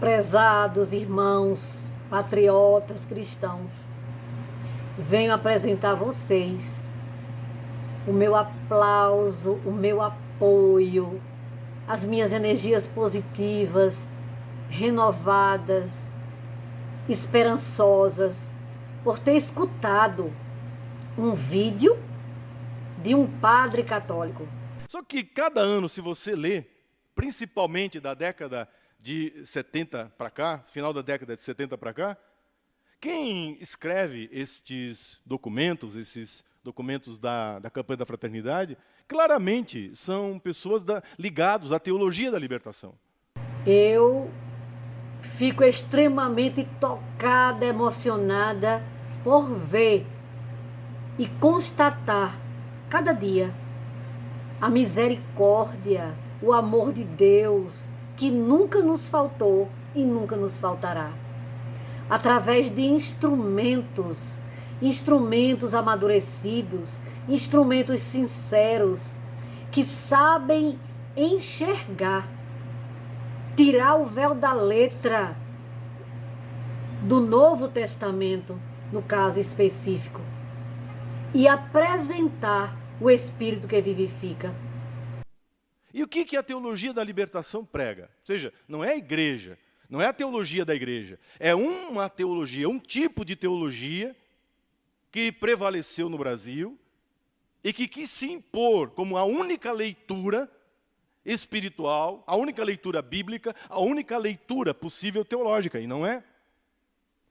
Prezados irmãos, patriotas cristãos, venho apresentar a vocês o meu aplauso, o meu apoio, as minhas energias positivas, renovadas, esperançosas, por ter escutado um vídeo de um padre católico. Só que cada ano, se você ler, principalmente da década de 70 para cá, final da década de 70 para cá, quem escreve esses documentos da campanha da fraternidade, claramente são pessoas ligadas à teologia da libertação. Eu fico extremamente tocada, emocionada por ver e constatar cada dia a misericórdia, o amor de Deus, que nunca nos faltou e nunca nos faltará. Através de instrumentos amadurecidos, instrumentos sinceros, que sabem enxergar, tirar o véu da letra do Novo Testamento, no caso específico, e apresentar o Espírito que vivifica. E o que a teologia da libertação prega? Ou seja, não é a igreja, não é a teologia da igreja. É uma teologia, um tipo de teologia que prevaleceu no Brasil e que quis se impor como a única leitura espiritual, a única leitura bíblica, a única leitura possível teológica, e não é.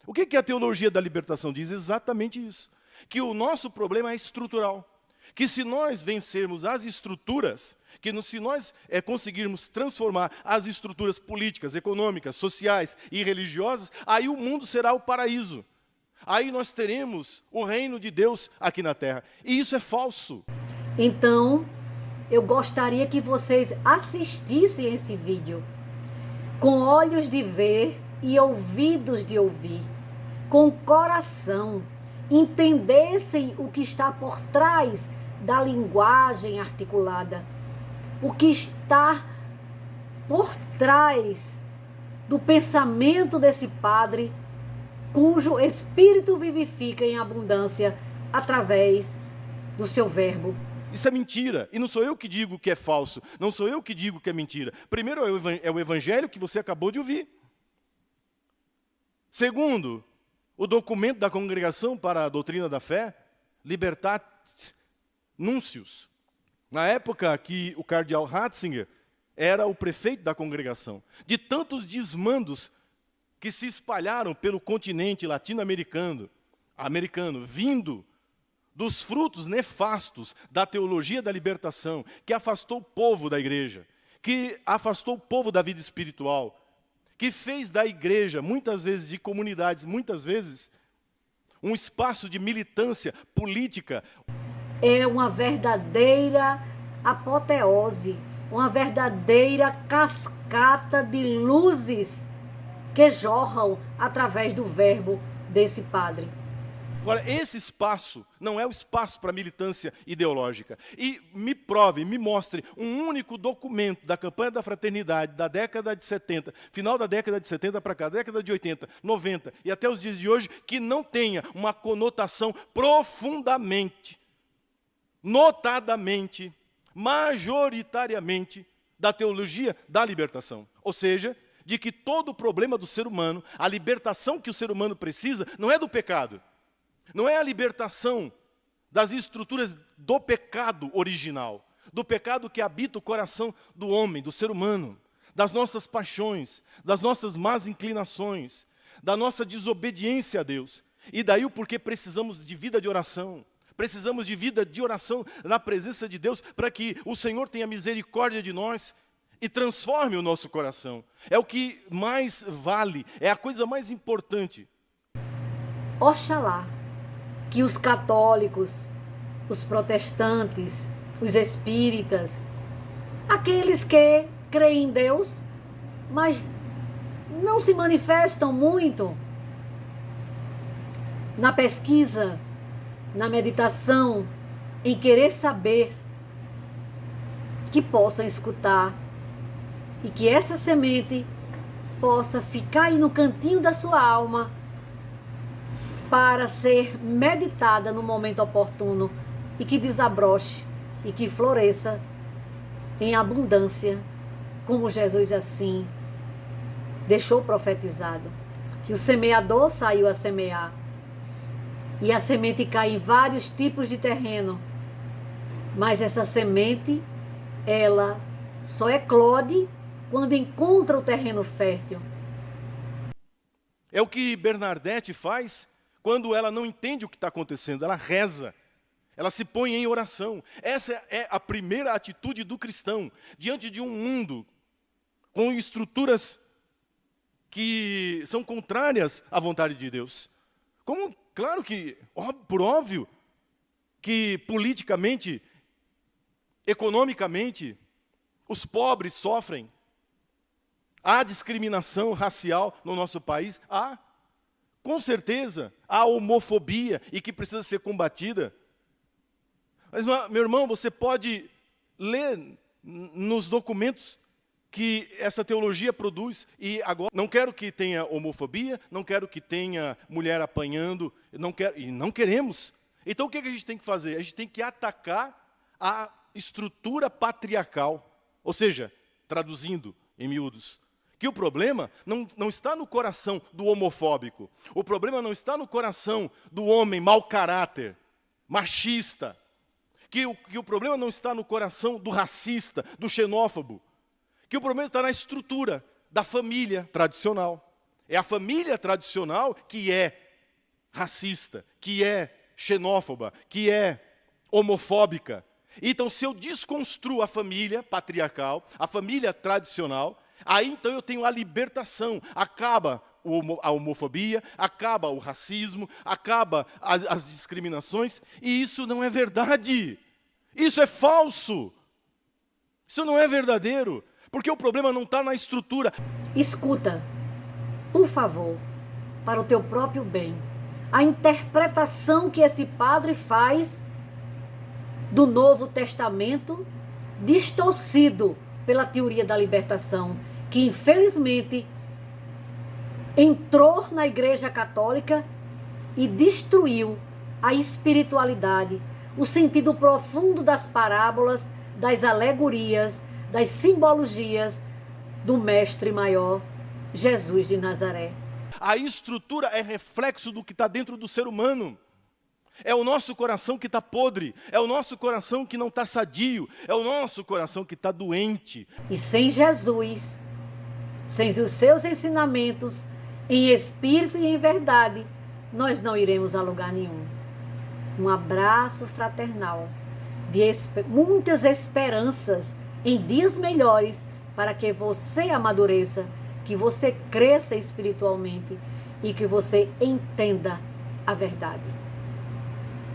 O que a teologia da libertação diz? Exatamente isso. Que o nosso problema é estrutural. Que se nós vencermos as estruturas, se nós conseguirmos transformar as estruturas políticas, econômicas, sociais e religiosas, aí o mundo será o paraíso. Aí nós teremos o reino de Deus aqui na terra. E isso é falso. Então, eu gostaria que vocês assistissem esse vídeo com olhos de ver e ouvidos de ouvir, com coração, entendessem o que está por trás da linguagem articulada, o que está por trás do pensamento desse padre, cujo espírito vivifica em abundância através do seu verbo. Isso é mentira, e não sou eu que digo que é falso, não sou eu que digo que é mentira. Primeiro é o evangelho que você acabou de ouvir. Segundo, o documento da Congregação para a Doutrina da Fé, Libertate Nuncius. Na época que o cardeal Ratzinger era o prefeito da congregação, de tantos desmandos que se espalharam pelo continente latino-americano, vindo dos frutos nefastos da teologia da libertação, que afastou o povo da igreja, que afastou o povo da vida espiritual, que fez da igreja, muitas vezes de comunidades, muitas vezes, um espaço de militância política. É uma verdadeira apoteose, uma verdadeira cascata de luzes que jorram através do verbo desse padre. Agora, esse espaço não é o espaço para militância ideológica. E me prove, me mostre um único documento da campanha da fraternidade da década de 70, final da década de 70 para cá, década de 80, 90 e até os dias de hoje, que não tenha uma conotação profundamente, notadamente, majoritariamente da teologia da libertação. Ou seja, de que todo o problema do ser humano, a libertação que o ser humano precisa, não é do pecado. Não é a libertação das estruturas do pecado original, do pecado que habita o coração do homem, do ser humano, das nossas paixões, das nossas más inclinações, da nossa desobediência a Deus. E daí o porquê precisamos de vida de oração. Precisamos de vida de oração na presença de Deus para que o Senhor tenha misericórdia de nós e transforme o nosso coração. É o que mais vale, é a coisa mais importante. Oxalá que os católicos, os protestantes, os espíritas, aqueles que creem em Deus, mas não se manifestam muito na pesquisa, na meditação, em querer saber, que possam escutar e que essa semente possa ficar aí no cantinho da sua alma para ser meditada no momento oportuno e que desabroche e que floresça em abundância, como Jesus assim deixou profetizado, que o semeador saiu a semear e a semente cai em vários tipos de terreno, mas essa semente, ela só eclode quando encontra o terreno fértil. É o que Bernadette faz quando ela não entende o que está acontecendo, ela reza. Ela se põe em oração. Essa é a primeira atitude do cristão diante de um mundo com estruturas que são contrárias à vontade de Deus. Como, claro que, por óbvio, que politicamente, economicamente, os pobres sofrem. Há discriminação racial no nosso país? Há. Com certeza, há homofobia e que precisa ser combatida. Mas, meu irmão, você pode ler nos documentos que essa teologia produz, e agora não quero que tenha homofobia, não quero que tenha mulher apanhando, não queremos. Então o que a gente tem que fazer? A gente tem que atacar a estrutura patriarcal, ou seja, traduzindo em miúdos, que o problema não está no coração do homofóbico, o problema não está no coração do homem mau caráter, machista, que o problema não está no coração do racista, do xenófobo, que o problema está na estrutura da família tradicional. É a família tradicional que é racista, que é xenófoba, que é homofóbica. Então, se eu desconstruo a família patriarcal, a família tradicional, aí então eu tenho a libertação. Acaba a homofobia, acaba o racismo, acaba as discriminações, e isso não é verdade. Isso é falso. Isso não é verdadeiro, porque o problema não está na estrutura. Escuta, por favor, para o teu próprio bem, a interpretação que esse padre faz do Novo Testamento, distorcido pela teoria da libertação, que infelizmente entrou na Igreja Católica e destruiu a espiritualidade, o sentido profundo das parábolas, das alegorias, das simbologias do Mestre Maior, Jesus de Nazaré. A estrutura é reflexo do que está dentro do ser humano. É o nosso coração que está podre, é o nosso coração que não está sadio, é o nosso coração que está doente. E sem Jesus, sem os seus ensinamentos, em espírito e em verdade, nós não iremos a lugar nenhum. Um abraço fraternal, de muitas esperanças em dias melhores, para que você amadureça, que você cresça espiritualmente e que você entenda a verdade.